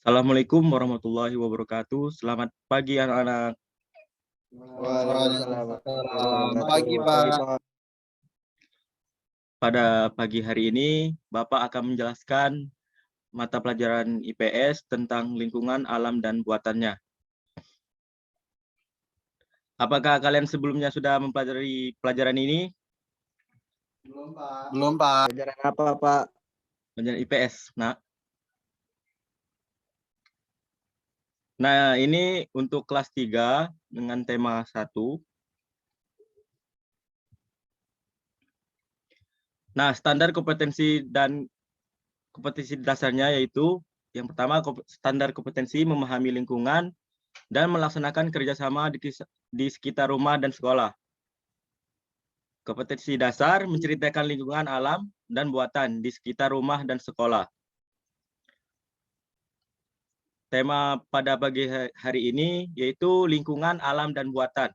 Assalamualaikum warahmatullahi wabarakatuh. Selamat pagi anak-anak. Waalaikumsalam. Pagi, Pak. Pada pagi hari ini, Bapak akan menjelaskan mata pelajaran IPS tentang lingkungan alam dan buatannya. Apakah kalian sebelumnya sudah mempelajari pelajaran ini? Belum, Pak. Pelajaran apa, Pak? Pelajaran IPS. Nah, ini untuk kelas 3 dengan tema 1. Nah, standar kompetensi dan kompetensi dasarnya yaitu yang pertama, standar kompetensi memahami lingkungan dan melaksanakan kerjasama di sekitar rumah dan sekolah. Kompetensi dasar menceritakan lingkungan alam dan buatan di sekitar rumah dan sekolah. Tema pada pagi hari ini yaitu lingkungan alam dan buatan.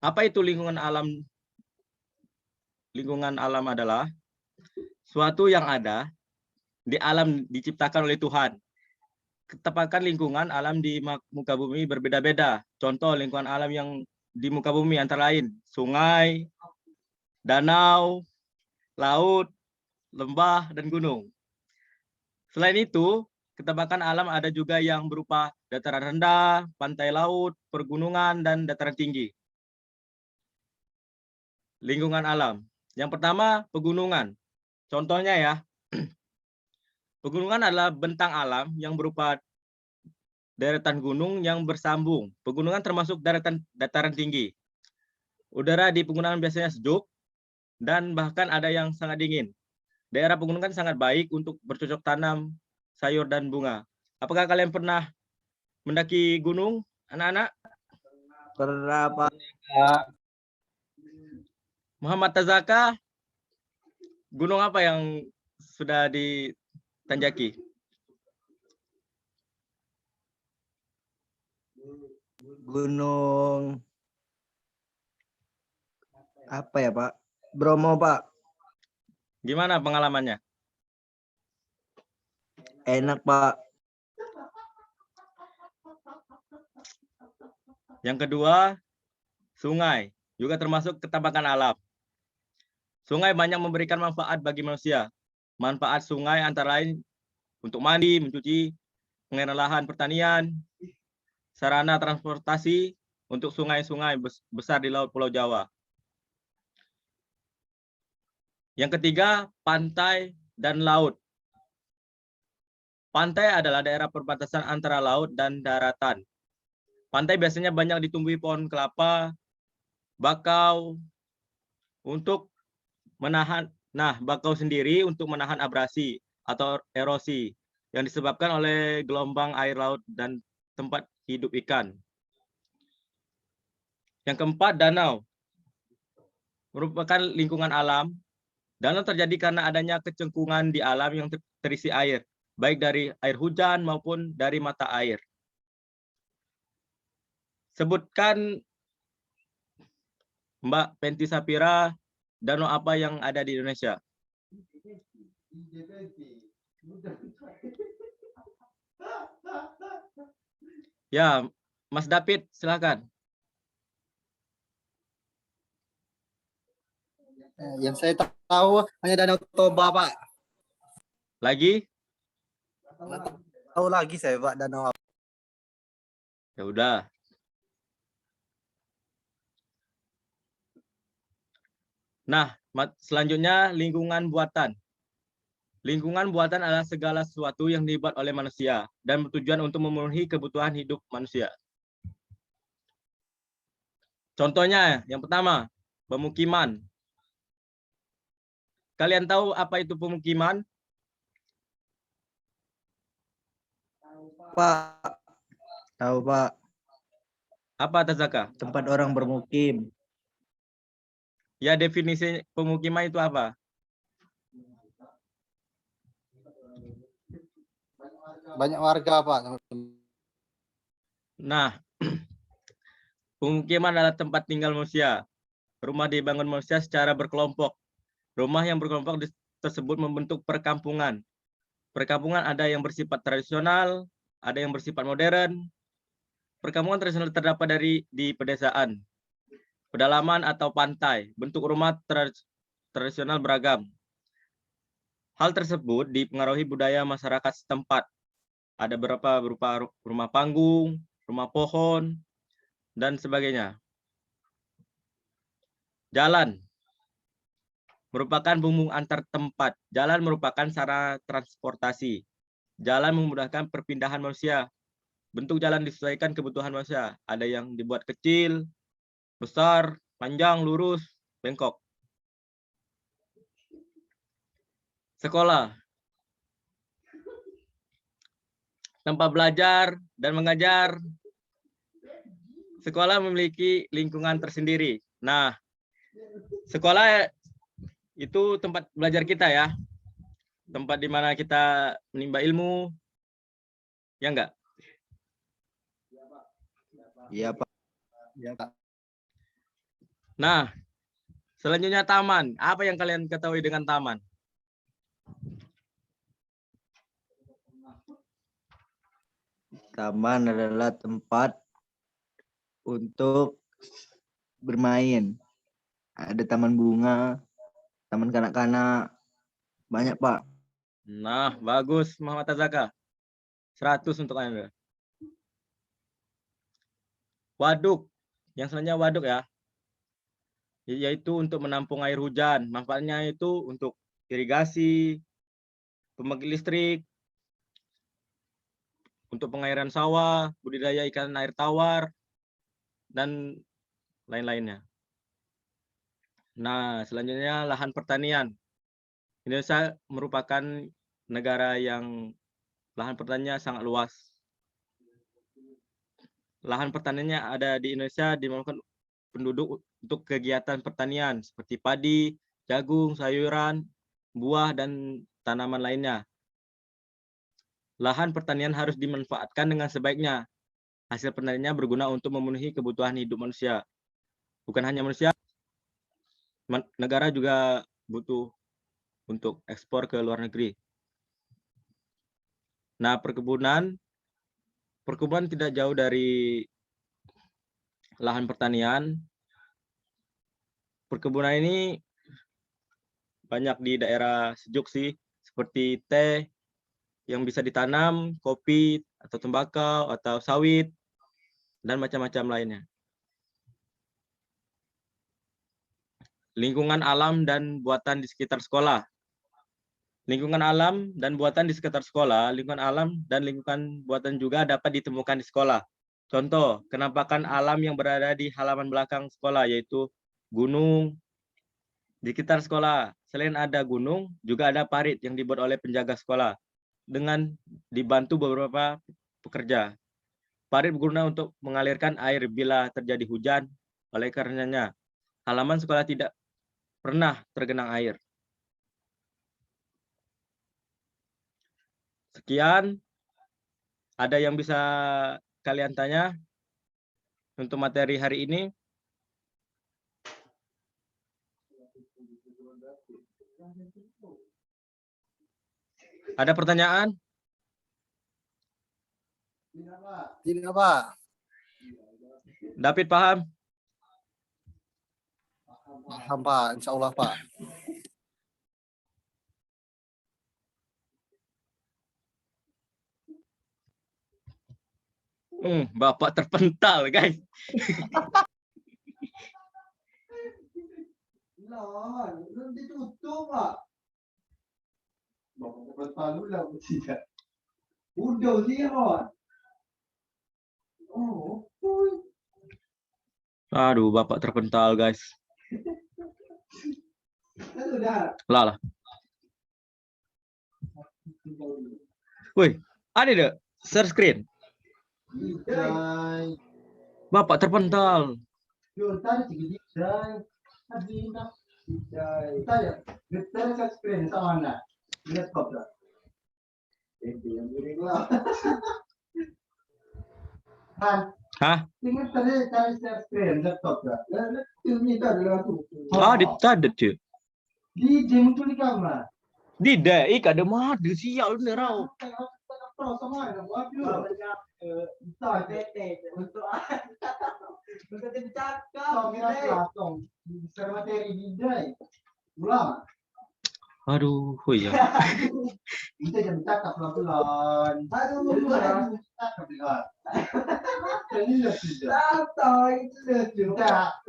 Apa itu lingkungan alam? Lingkungan alam adalah suatu yang ada di alam diciptakan oleh Tuhan. Ketepatan lingkungan alam di muka bumi berbeda-beda. Contoh lingkungan alam yang di muka bumi antara lain sungai, danau, laut, lembah, dan gunung. Selain itu, ketepatan alam ada juga yang berupa dataran rendah, pantai laut, pergunungan, dan dataran tinggi. Lingkungan alam. Yang pertama, pegunungan. Contohnya ya, pegunungan adalah bentang alam yang berupa deretan gunung yang bersambung. Pegunungan termasuk dataran tinggi. Udara di pegunungan biasanya sejuk dan bahkan ada yang sangat dingin. Daerah pegunungan sangat baik untuk bercocok tanam sayur dan bunga. Apakah kalian pernah mendaki gunung, anak-anak? Pernah, Pak. Muhammad Tazaka, gunung apa yang sudah ditanjaki? Gunung apa ya, Pak? Bromo, Pak. Gimana pengalamannya? Enak, Pak. Yang kedua, sungai, juga termasuk ketabakan alam. Sungai banyak memberikan manfaat bagi manusia. Manfaat sungai antara lain untuk mandi, mencuci, pengairan lahan pertanian, sarana transportasi untuk sungai-sungai besar di Laut Pulau Jawa. Yang ketiga, pantai dan laut. Pantai adalah daerah perbatasan antara laut dan daratan. Pantai biasanya banyak ditumbuhi pohon kelapa, bakau, untuk menahan, bakau sendiri untuk menahan abrasi atau erosi yang disebabkan oleh gelombang air laut dan tempat hidup ikan. Yang keempat, danau. Merupakan lingkungan alam. Danau terjadi karena adanya kecengkungan di alam yang terisi air, baik dari air hujan maupun dari mata air. Sebutkan, Mbak Penti Sapira, danau apa yang ada di Indonesia? Ya, Mas David, silakan. Yang saya tahu hanya Danau Toba, Pak. Lagi? Nggak tahu lagi saya, Pak, danau apa. Ya udah. Nah, selanjutnya lingkungan buatan. Lingkungan buatan adalah segala sesuatu yang dibuat oleh manusia dan bertujuan untuk memenuhi kebutuhan hidup manusia. Contohnya, yang pertama, pemukiman. Kalian tahu apa itu pemukiman? Pak. Tahu, Pak. Apa, Tazaka? Tempat orang bermukim. Ya, definisi pemukiman itu apa? Banyak warga, Pak. Nah, pemukiman adalah tempat tinggal manusia. Rumah dibangun manusia secara berkelompok. Rumah yang berkelompok tersebut membentuk perkampungan. Perkampungan ada yang bersifat tradisional, ada yang bersifat modern. Perkampungan tradisional terdapat di pedesaan, pedalaman atau pantai. Bentuk rumah tradisional beragam. Hal tersebut dipengaruhi budaya masyarakat setempat. Ada beberapa berupa rumah panggung, rumah pohon, dan sebagainya. Jalan merupakan bumbung antar tempat. Jalan merupakan sarana transportasi. Jalan memudahkan perpindahan manusia. Bentuk jalan disesuaikan kebutuhan manusia. Ada yang dibuat kecil, besar, panjang, lurus, bengkok. Sekolah. Tempat belajar dan mengajar. Sekolah memiliki lingkungan tersendiri. Nah, sekolah itu tempat belajar kita ya. Tempat di mana kita menimba ilmu. Ya enggak? Iya, Pak. Iya, Pak. Nah, selanjutnya taman. Apa yang kalian ketahui dengan taman? Taman adalah tempat untuk bermain. Ada taman bunga, taman kanak-kanak, banyak Pak. Nah, bagus Muhammad Azaka. 100 untuk Anda. Waduk. Yang selanjutnya waduk ya. Yaitu untuk menampung air hujan. Manfaatnya itu untuk irigasi, pembangkit listrik, untuk pengairan sawah, budidaya ikan air tawar, dan lain-lainnya. Nah, selanjutnya lahan pertanian. Indonesia merupakan negara yang lahan pertaniannya sangat luas. Lahan pertaniannya ada di Indonesia dimanfaatkan penduduk untuk kegiatan pertanian seperti padi, jagung, sayuran, buah, dan tanaman lainnya. Lahan pertanian harus dimanfaatkan dengan sebaiknya. Hasil panennya berguna untuk memenuhi kebutuhan hidup manusia. Bukan hanya manusia, negara juga butuh untuk ekspor ke luar negeri. Nah, perkebunan tidak jauh dari lahan pertanian. Perkebunan ini banyak di daerah sejuk sih, seperti teh yang bisa ditanam, kopi atau tembakau atau sawit, dan macam-macam lainnya. Lingkungan alam dan buatan di sekitar sekolah. Lingkungan alam dan buatan di sekitar sekolah, lingkungan alam dan lingkungan buatan juga dapat ditemukan di sekolah. Contoh, kenampakan alam yang berada di halaman belakang sekolah, yaitu gunung. Di sekitar sekolah, selain ada gunung, juga ada parit yang dibuat oleh penjaga sekolah dengan dibantu beberapa pekerja. Parit berguna untuk mengalirkan air bila terjadi hujan. Oleh karenanya, halaman sekolah tidak pernah tergenang air. Sekian, ada yang bisa kalian tanya untuk materi hari ini? Ada pertanyaan? Tidak, Pak. David paham? Paham, Pak. Insya Allah, Pak. Bapak terpental, guys. Ditutup, Pak. Bapak terpental dulu lah, tidak. Udah sih, Pak. Oh, Aduh, Bapak terpental, guys. sudah. Lah. Wih, ada deh share screen. Bapak terpental. Hah? Ah, ditadet cuy. Di jeng tuh di kamar. Di daik ada madu sial bener rau. Aduh, oh iya. Kita jangan cakap pelan-pelan. Aduh, cakap dengar. Ini sudah. Santai, itu sudah.